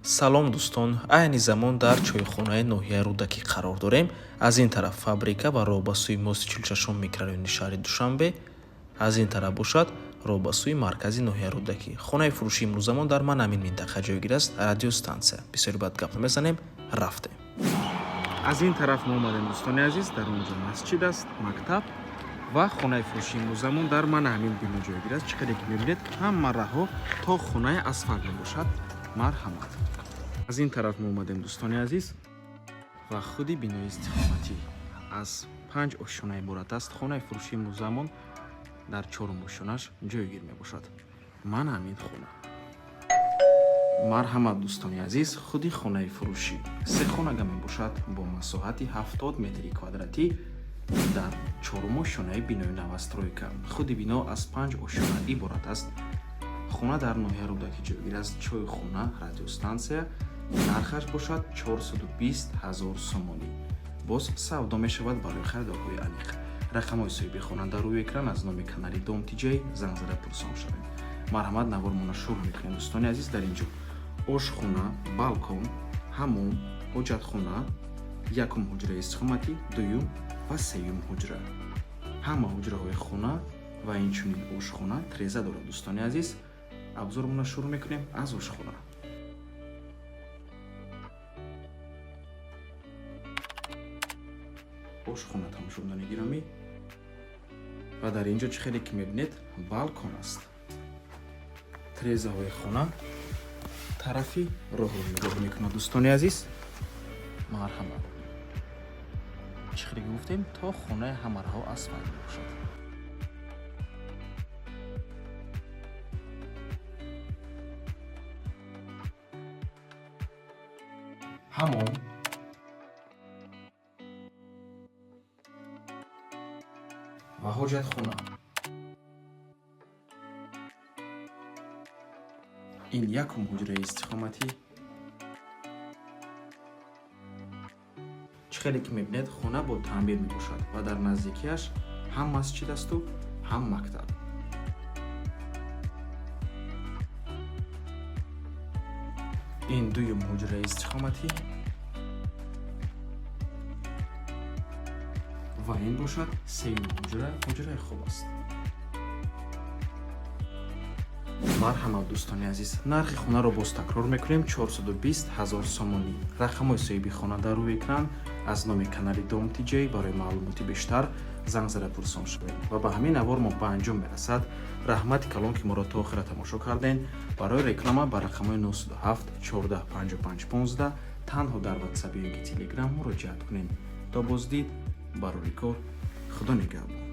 салом дӯстон, айни замон дар чойхонаи ноҳияи Рӯдакӣ қарор дорем. Аз ин тараф фабрика ва роҳ ба суи мости 46 микрорайони шаҳри Душанбе, аз ин тараф бошад роҳ ба суи маркази ноҳияи Рӯдакӣ. Хонаи фурӯши имрӯзамон дар ман ҳамин минтақа ҷойгир аст, радиостансия. Бисёри баъд гап мезанем, рафтем. Аз ин тараф мо омадем дӯстони азиз, дар онҷо масҷид аст, мактаб ва хонаи фурӯши имрӯзамон дар ман ҳамин бино ҷойгир аст. Чӣ қадер ки мебинед, ҳама раҳо то хонаи асфалт мебошад. Марҳамат. Аз ин тараф мо омадем дӯстони азиз ва худи бинои истиқоматӣ аз 5 ошона иборат аст. Хонаи фурӯши имрӯзамон дар 4 ошонаш ҷойгир мебошад. Ман ҳамин хона. Марҳамат дӯстони азиз, худи хонаи фурӯшӣ се хонага мебошад бо масоҳати 70 метри квадратӣ дар 4 ошонаи бинои навастройка. Худи бино аз 5 ошона иборат аст. хона дар ноҳияи Рӯдакӣ ҷойгир аст. Чойхона, радиостансия, нархаш бошад 420 000 сомонӣ. боз савдо мешавад барои харидорҳои аниқ. рақамҳои соҳиби хона дар рӯи экран аз номи канали Дом Тиҷей занг зада пурсон шавем. марҳамат, навормона шуруъ мекунем дӯстони азиз. дар инҷо ошхона, балкон, ҳаммом, ҳоҷатхона, якум ҳуҷраи истиқоматӣ, дуюм ва сеюм ҳуҷра. ҳама ҳуҷраҳои хона ва инчунин ошхона треза дорад дӯстони азиз. абзормона шуруъ мекунем аз ошхона. ошхона тамошобинони гиромӣ ва дар инҷо чӣ хеле ки мебинед, балкон аст. трезаҳои хона тарафи роҳро нигоҳ мекунад дӯстони азиз. марҳамат. чӣ хеле гуфтем, то хонаи ҳама раҳо асфалт мебошад. ҳамон, ва ҳоҷатхона. ин якум ҳуҷраи истиқоматӣ. чӣ хеле ки мебинед, хона бо таъмир мебошад ва дар наздикиаш ҳам масҷид асту ҳам мактаб. ин дуюм ҳуҷраи истиқоматӣ ва ин бошад сеюм ҳуҷра, ҳуҷраи хоб аст. марҳамат дӯстони азиз, нархи хонаро боз такрор мекунем, 420 000 сомонӣ. рақамҳои соҳиби хона дар рӯи экран. аз номи канали Дом Тиҷей барои маълумоти бештар занг зада пурсон шавед ва ба ҳамин навор мо ба анҷом мерасад. раҳмати калон ки моро то охира тамошо кардем. барои реклама ба рақамҳои 97 14 55 15 танҳо дар ватсап ё ки телеграм муроҷиат кунед. то боздид, барори кор, худо нигаҳбон.